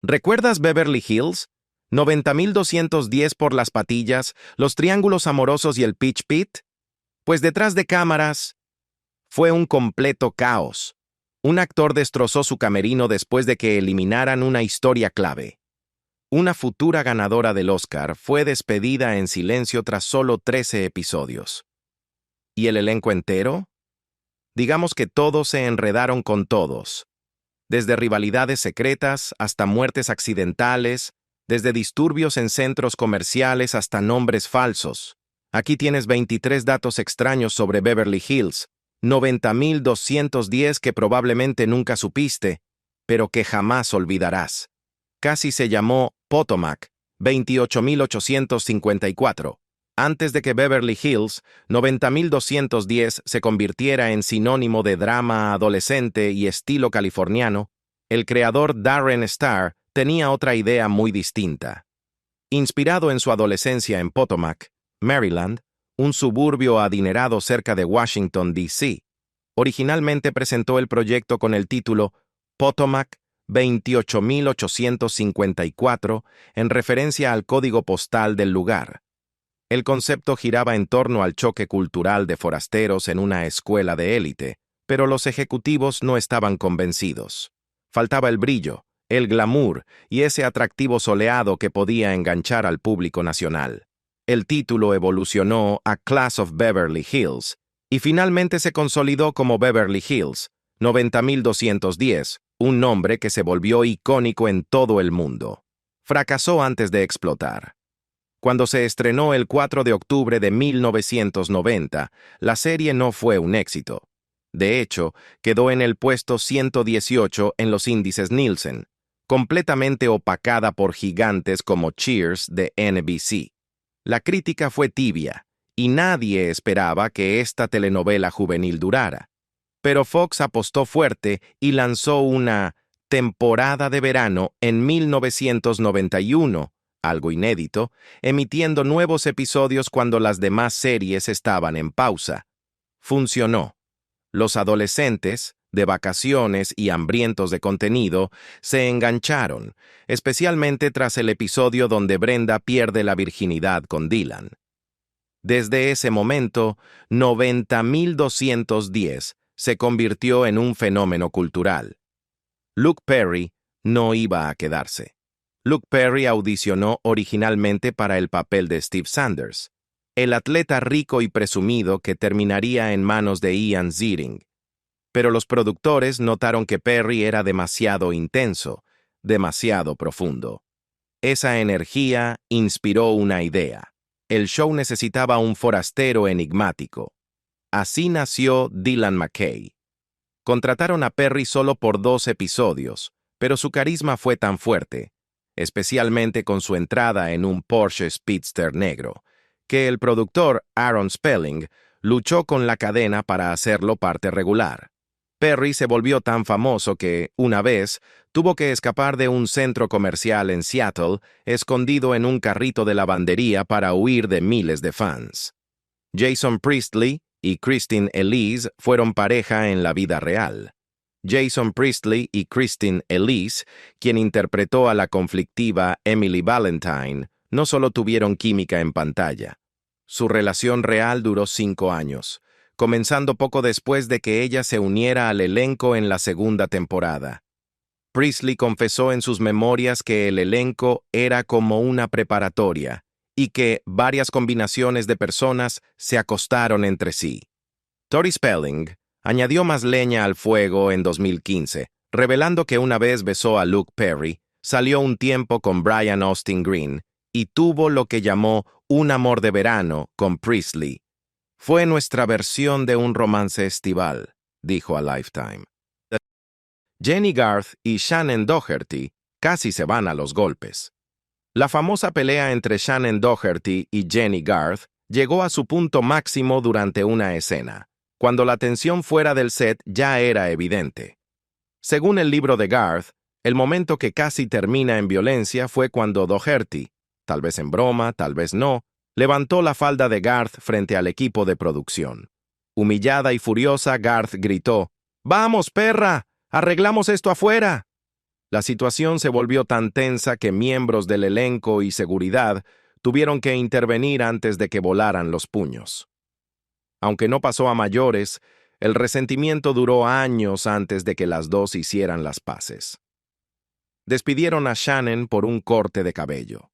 ¿Recuerdas Beverly Hills? 90.210 por las patillas, los triángulos amorosos y el pitch pit. Pues detrás de cámaras fue un completo caos. Un actor destrozó su camerino después de que eliminaran una historia clave. Una futura ganadora del Oscar fue despedida en silencio tras solo 13 episodios. ¿Y el elenco entero? Digamos que todos se enredaron con todos. Desde rivalidades secretas hasta muertes accidentales, desde disturbios en centros comerciales hasta nombres falsos. Aquí tienes 23 datos extraños sobre Beverly Hills, 90.210 que probablemente nunca supiste, pero que jamás olvidarás. Casi se llamó Potomac, 28.854. Antes de que Beverly Hills, 90.210 se convirtiera en sinónimo de drama adolescente y estilo californiano, el creador Darren Star tenía otra idea muy distinta. Inspirado en su adolescencia en Potomac, Maryland, un suburbio adinerado cerca de Washington, D.C., originalmente presentó el proyecto con el título Potomac 28.854 en referencia al código postal del lugar. El concepto giraba en torno al choque cultural de forasteros en una escuela de élite, pero los ejecutivos no estaban convencidos. Faltaba el brillo, el glamour y ese atractivo soleado que podía enganchar al público nacional. El título evolucionó a Class of Beverly Hills y finalmente se consolidó como Beverly Hills, 90.210, un nombre que se volvió icónico en todo el mundo. Fracasó antes de explotar. Cuando se estrenó el 4 de octubre de 1990, la serie no fue un éxito. De hecho, quedó en el puesto 118 en los índices Nielsen, completamente opacada por gigantes como Cheers de NBC. La crítica fue tibia, y nadie esperaba que esta telenovela juvenil durara. Pero Fox apostó fuerte y lanzó una temporada de verano en 1991, algo inédito, emitiendo nuevos episodios cuando las demás series estaban en pausa. Funcionó. Los adolescentes, de vacaciones y hambrientos de contenido, se engancharon, especialmente tras el episodio donde Brenda pierde la virginidad con Dylan. Desde ese momento, 90.210 se convirtió en un fenómeno cultural. Luke Perry no iba a quedarse. Luke Perry audicionó originalmente para el papel de Steve Sanders, el atleta rico y presumido que terminaría en manos de Ian Ziering. Pero los productores notaron que Perry era demasiado intenso, demasiado profundo. Esa energía inspiró una idea. El show necesitaba un forastero enigmático. Así nació Dylan McKay. Contrataron a Perry solo por 2 episodios, pero su carisma fue tan fuerte, especialmente con su entrada en un Porsche Speedster negro, que el productor Aaron Spelling luchó con la cadena para hacerlo parte regular. Perry se volvió tan famoso que, una vez, tuvo que escapar de un centro comercial en Seattle, escondido en un carrito de lavandería para huir de miles de fans. Jason Priestley y Christine Elise fueron pareja en la vida real. Jason Priestley y Christine Elise, quien interpretó a la conflictiva Emily Valentine, no solo tuvieron química en pantalla. Su relación real duró 5 años, comenzando poco después de que ella se uniera al elenco en la segunda temporada. Priestley confesó en sus memorias que el elenco era como una preparatoria y que varias combinaciones de personas se acostaron entre sí. Tori Spelling añadió más leña al fuego en 2015, revelando que una vez besó a Luke Perry, salió un tiempo con Brian Austin Green y tuvo lo que llamó un amor de verano con Priestley. Fue nuestra versión de un romance estival, dijo a Lifetime. Jenny Garth y Shannon Doherty casi se van a los golpes. La famosa pelea entre Shannon Doherty y Jenny Garth llegó a su punto máximo durante una escena, cuando la tensión fuera del set ya era evidente. Según el libro de Garth, el momento que casi termina en violencia fue cuando Doherty, tal vez en broma, tal vez no, levantó la falda de Garth frente al equipo de producción. Humillada y furiosa, Garth gritó: «¡Vamos, perra! ¡Arreglamos esto afuera!». La situación se volvió tan tensa que miembros del elenco y seguridad tuvieron que intervenir antes de que volaran los puños. Aunque no pasó a mayores, el resentimiento duró años antes de que las dos hicieran las paces. Despidieron a Shannon por un corte de cabello.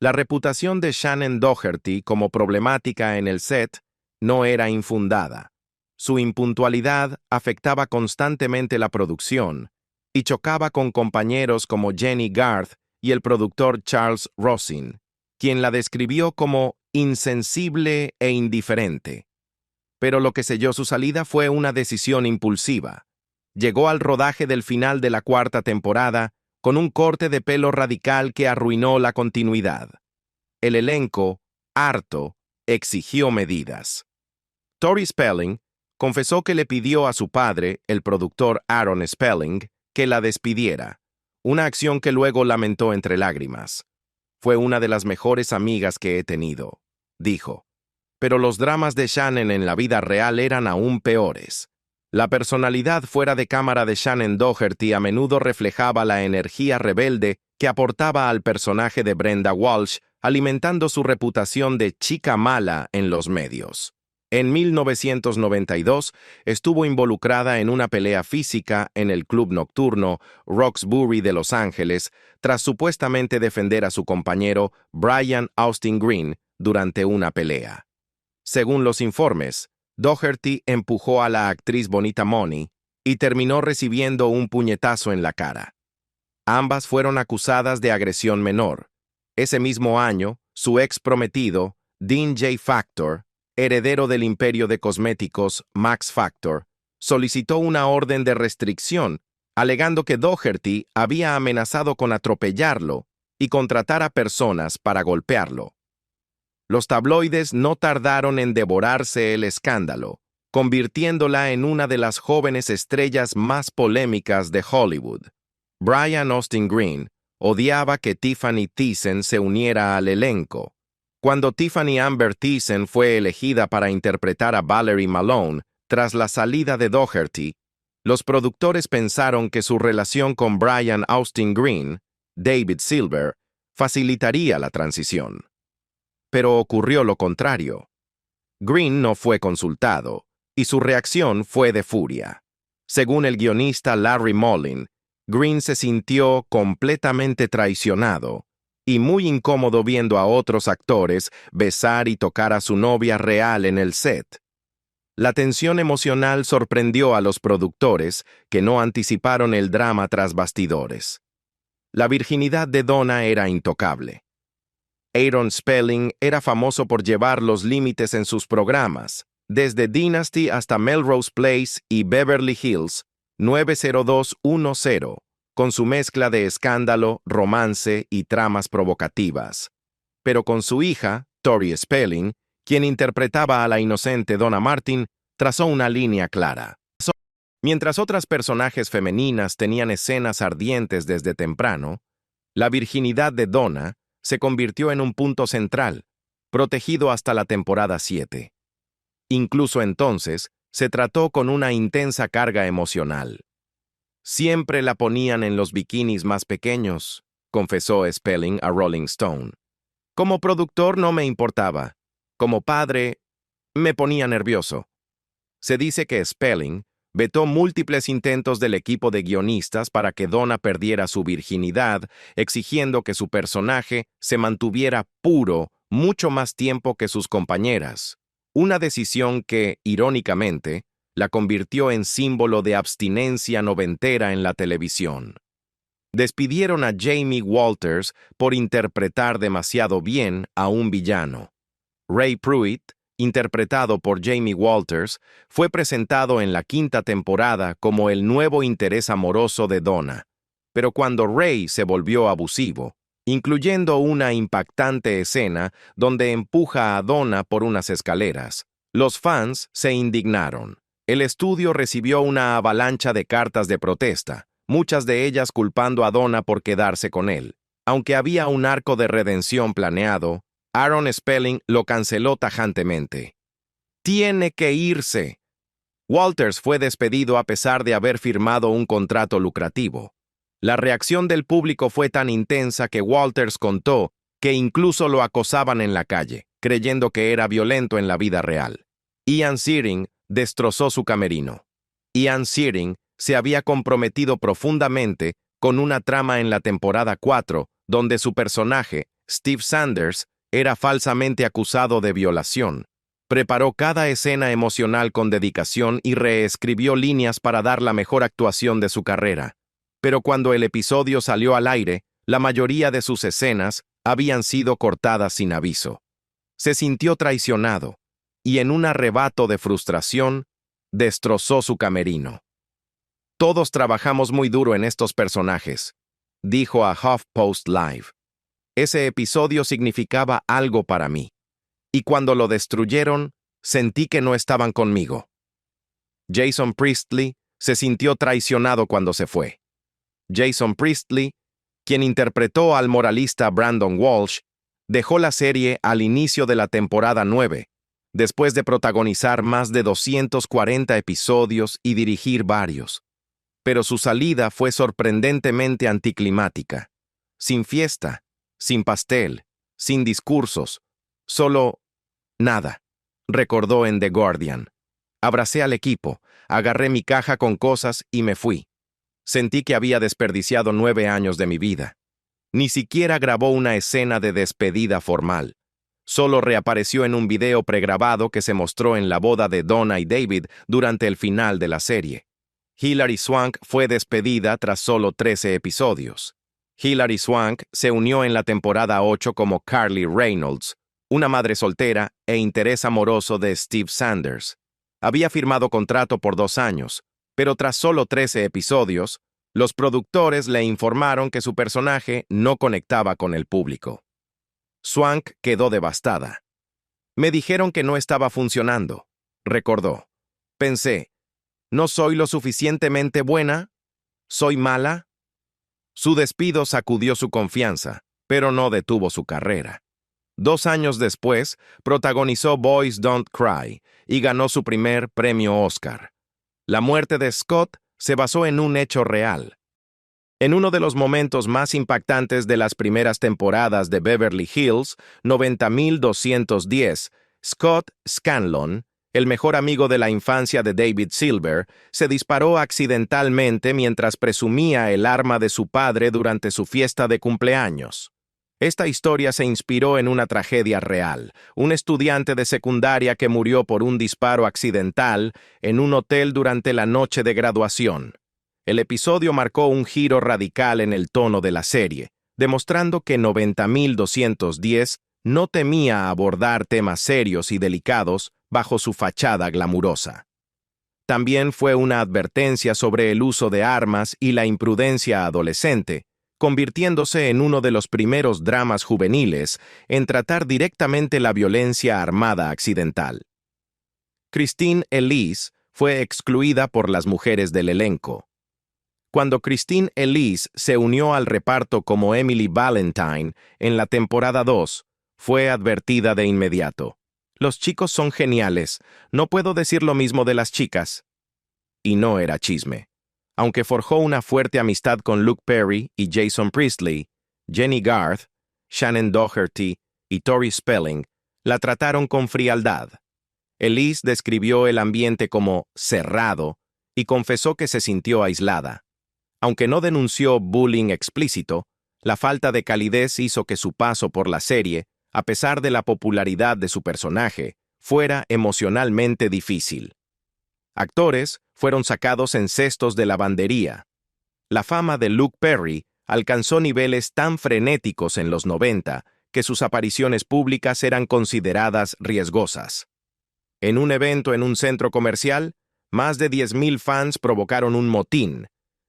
La reputación de Shannon Doherty como problemática en el set no era infundada. Su impuntualidad afectaba constantemente la producción y chocaba con compañeros como Jenny Garth y el productor Charles Rosin, quien la describió como insensible e indiferente. Pero lo que selló su salida fue una decisión impulsiva. Llegó al rodaje del final de la cuarta temporada con un corte de pelo radical que arruinó la continuidad. El elenco, harto, exigió medidas. Tori Spelling confesó que le pidió a su padre, el productor Aaron Spelling, que la despidiera, una acción que luego lamentó entre lágrimas. Fue una de las mejores amigas que he tenido, dijo. Pero los dramas de Shannon en la vida real eran aún peores. La personalidad fuera de cámara de Shannon Doherty a menudo reflejaba la energía rebelde que aportaba al personaje de Brenda Walsh, alimentando su reputación de chica mala en los medios. En 1992 estuvo involucrada en una pelea física en el club nocturno Roxbury de Los Ángeles, tras supuestamente defender a su compañero Brian Austin Green durante una pelea. Según los informes, Doherty empujó a la actriz Bonita Money y terminó recibiendo un puñetazo en la cara. Ambas fueron acusadas de agresión menor. Ese mismo año, su ex prometido, Dean J. Factor, heredero del imperio de cosméticos Max Factor, solicitó una orden de restricción, alegando que Doherty había amenazado con atropellarlo y contratar a personas para golpearlo. Los tabloides no tardaron en devorarse el escándalo, convirtiéndola en una de las jóvenes estrellas más polémicas de Hollywood. Brian Austin Green odiaba que Tiffany Thiessen se uniera al elenco. Cuando Tiffany Amber Thiessen fue elegida para interpretar a Valerie Malone tras la salida de Doherty, los productores pensaron que su relación con Brian Austin Green, David Silver, facilitaría la transición. Pero ocurrió lo contrario. Green no fue consultado, y su reacción fue de furia. Según el guionista Larry Mollin, Green se sintió completamente traicionado y muy incómodo viendo a otros actores besar y tocar a su novia real en el set. La tensión emocional sorprendió a los productores, que no anticiparon el drama tras bastidores. La virginidad de Donna era intocable. Aaron Spelling era famoso por llevar los límites en sus programas, desde Dynasty hasta Melrose Place y Beverly Hills 90210, con su mezcla de escándalo, romance y tramas provocativas. Pero con su hija, Tori Spelling, quien interpretaba a la inocente Donna Martin, trazó una línea clara. Mientras otras personajes femeninas tenían escenas ardientes desde temprano, la virginidad de Donna se convirtió en un punto central, protegido hasta la temporada 7. Incluso entonces, se trató con una intensa carga emocional. Siempre la ponían en los bikinis más pequeños, confesó Spelling a Rolling Stone. Como productor no me importaba. Como padre, me ponía nervioso. Se dice que Spelling vetó múltiples intentos del equipo de guionistas para que Donna perdiera su virginidad, exigiendo que su personaje se mantuviera puro mucho más tiempo que sus compañeras. Una decisión que, irónicamente, la convirtió en símbolo de abstinencia noventera en la televisión. Despidieron a Jamie Walters por interpretar demasiado bien a un villano. Ray Pruitt, interpretado por Jamie Walters, fue presentado en la quinta temporada como el nuevo interés amoroso de Donna. Pero cuando Ray se volvió abusivo, incluyendo una impactante escena donde empuja a Donna por unas escaleras, los fans se indignaron. El estudio recibió una avalancha de cartas de protesta, muchas de ellas culpando a Donna por quedarse con él. Aunque había un arco de redención planeado, Aaron Spelling lo canceló tajantemente. ¡Tiene que irse! Walters fue despedido a pesar de haber firmado un contrato lucrativo. La reacción del público fue tan intensa que Walters contó que incluso lo acosaban en la calle, creyendo que era violento en la vida real. Ian Ziering destrozó su camerino. Ian Ziering se había comprometido profundamente con una trama en la temporada 4, donde su personaje, Steve Sanders, era falsamente acusado de violación. Preparó cada escena emocional con dedicación y reescribió líneas para dar la mejor actuación de su carrera. Pero cuando el episodio salió al aire, la mayoría de sus escenas habían sido cortadas sin aviso. Se sintió traicionado y en un arrebato de frustración, destrozó su camerino. Todos trabajamos muy duro en estos personajes, dijo a HuffPost Live. Ese episodio significaba algo para mí. Y cuando lo destruyeron, sentí que no estaban conmigo. Jason Priestley se sintió traicionado cuando se fue. Jason Priestley, quien interpretó al moralista Brandon Walsh, dejó la serie al inicio de la temporada 9, después de protagonizar más de 240 episodios y dirigir varios. Pero su salida fue sorprendentemente anticlimática. Sin fiesta, sin pastel, sin discursos, solo nada, recordó en The Guardian. Abracé al equipo, agarré mi caja con cosas y me fui. Sentí que había desperdiciado 9 años de mi vida. Ni siquiera grabó una escena de despedida formal. Solo reapareció en un video pregrabado que se mostró en la boda de Donna y David durante el final de la serie. Hilary Swank fue despedida tras solo 13 episodios. Hilary Swank se unió en la temporada 8 como Carly Reynolds, una madre soltera e interés amoroso de Steve Sanders. Había firmado contrato por 2 años, pero tras solo 13 episodios, los productores le informaron que su personaje no conectaba con el público. Swank quedó devastada. Me dijeron que no estaba funcionando, recordó. Pensé, ¿no soy lo suficientemente buena? ¿Soy mala? Su despido sacudió su confianza, pero no detuvo su carrera. 2 años después, protagonizó Boys Don't Cry y ganó su primer premio Oscar. La muerte de Scott se basó en un hecho real. En uno de los momentos más impactantes de las primeras temporadas de Beverly Hills, 90210, Scott Scanlon, el mejor amigo de la infancia de David Silver, se disparó accidentalmente mientras presumía el arma de su padre durante su fiesta de cumpleaños. Esta historia se inspiró en una tragedia real, un estudiante de secundaria que murió por un disparo accidental en un hotel durante la noche de graduación. El episodio marcó un giro radical en el tono de la serie, demostrando que 90210 no temía abordar temas serios y delicados bajo su fachada glamurosa. También fue una advertencia sobre el uso de armas y la imprudencia adolescente, convirtiéndose en uno de los primeros dramas juveniles en tratar directamente la violencia armada accidental. Christine Elise fue excluida por las mujeres del elenco. Cuando Christine Elise se unió al reparto como Emily Valentine en la temporada 2, fue advertida de inmediato. Los chicos son geniales, no puedo decir lo mismo de las chicas. Y no era chisme. Aunque forjó una fuerte amistad con Luke Perry y Jason Priestley, Jenny Garth, Shannon Doherty y Tori Spelling la trataron con frialdad. Elise describió el ambiente como cerrado y confesó que se sintió aislada. Aunque no denunció bullying explícito, la falta de calidez hizo que su paso por la serie, a pesar de la popularidad de su personaje, fuera emocionalmente difícil. Actores fueron sacados en cestos de lavandería. La fama de Luke Perry alcanzó niveles tan frenéticos en los 90 que sus apariciones públicas eran consideradas riesgosas. En un evento en un centro comercial, más de 10,000 fans provocaron un motín,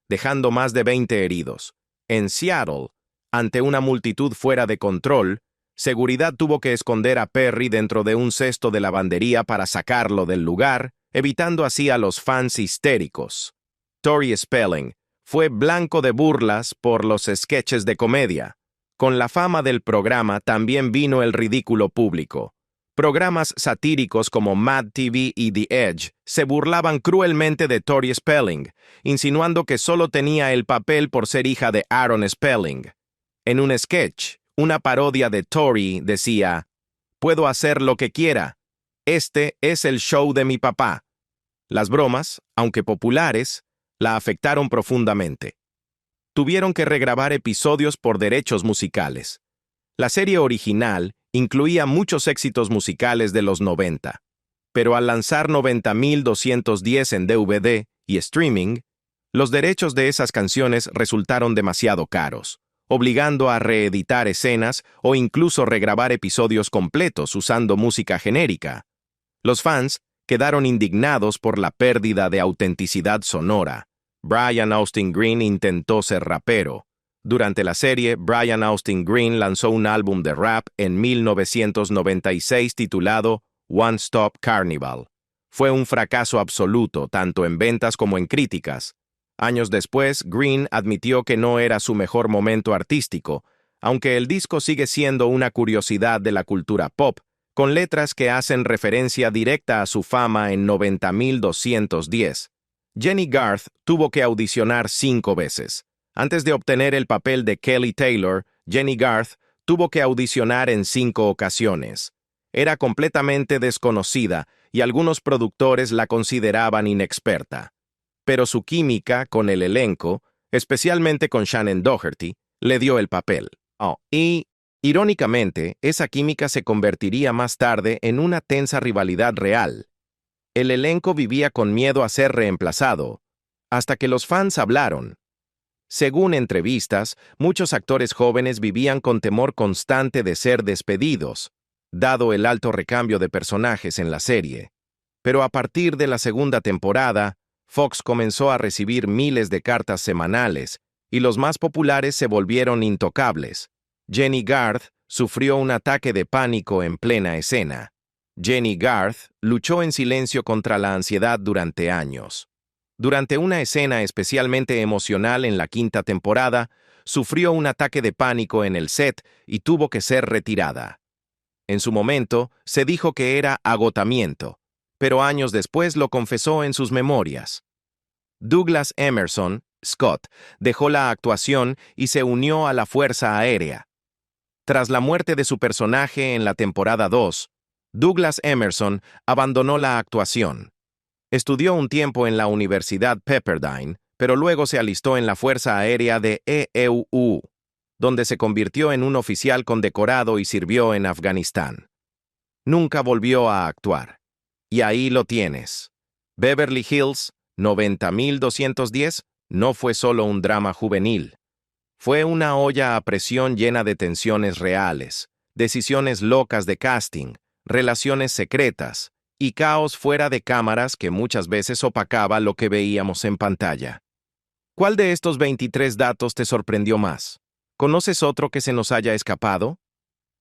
dejando más de 20 heridos. En Seattle, ante una multitud fuera de control, seguridad tuvo que esconder a Perry dentro de un cesto de lavandería para sacarlo del lugar, evitando así a los fans histéricos. Tori Spelling fue blanco de burlas por los sketches de comedia. Con la fama del programa también vino el ridículo público. Programas satíricos como Mad TV y The Edge se burlaban cruelmente de Tori Spelling, insinuando que solo tenía el papel por ser hija de Aaron Spelling. En un sketch, una parodia de Tori decía: «Puedo hacer lo que quiera. Este es el show de mi papá». Las bromas, aunque populares, la afectaron profundamente. Tuvieron que regrabar episodios por derechos musicales. La serie original incluía muchos éxitos musicales de los 90, pero al lanzar 90.210 en DVD y streaming, los derechos de esas canciones resultaron demasiado caros, obligando a reeditar escenas o incluso regrabar episodios completos usando música genérica. Los fans quedaron indignados por la pérdida de autenticidad sonora. Brian Austin Green intentó ser rapero. Durante la serie, Brian Austin Green lanzó un álbum de rap en 1996 titulado One Stop Carnival. Fue un fracaso absoluto, tanto en ventas como en críticas. Años después, Green admitió que no era su mejor momento artístico, aunque el disco sigue siendo una curiosidad de la cultura pop, con letras que hacen referencia directa a su fama en 90.210. Jenny Garth tuvo que audicionar 5 veces. Antes de obtener el papel de Kelly Taylor, Jenny Garth tuvo que audicionar en 5 ocasiones. Era completamente desconocida y algunos productores la consideraban inexperta. Pero su química con el elenco, especialmente con Shannon Doherty, le dio el papel. Y, irónicamente, esa química se convertiría más tarde en una tensa rivalidad real. El elenco vivía con miedo a ser reemplazado, hasta que los fans hablaron. Según entrevistas, muchos actores jóvenes vivían con temor constante de ser despedidos, dado el alto recambio de personajes en la serie. Pero a partir de la segunda temporada, Fox comenzó a recibir miles de cartas semanales, y los más populares se volvieron intocables. Jenny Garth sufrió un ataque de pánico en plena escena. Jenny Garth luchó en silencio contra la ansiedad durante años. Durante una escena especialmente emocional en la 5ª temporada, sufrió un ataque de pánico en el set y tuvo que ser retirada. En su momento, se dijo que era agotamiento, pero años después lo confesó en sus memorias. Douglas Emerson, Scott, dejó la actuación y se unió a la Fuerza Aérea. Tras la muerte de su personaje en la temporada 2, Douglas Emerson abandonó la actuación. Estudió un tiempo en la Universidad Pepperdine, pero luego se alistó en la Fuerza Aérea de EEU, donde se convirtió en un oficial condecorado y sirvió en Afganistán. Nunca volvió a actuar. Y ahí lo tienes. Beverly Hills 90.210 no fue solo un drama juvenil. Fue una olla a presión llena de tensiones reales, decisiones locas de casting, relaciones secretas, y caos fuera de cámaras que muchas veces opacaba lo que veíamos en pantalla. ¿Cuál de estos 23 datos te sorprendió más? ¿Conoces otro que se nos haya escapado?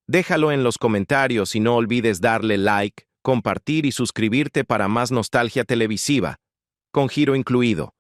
Déjalo en los comentarios y no olvides darle like, compartir y suscribirte para más nostalgia televisiva, con giro incluido.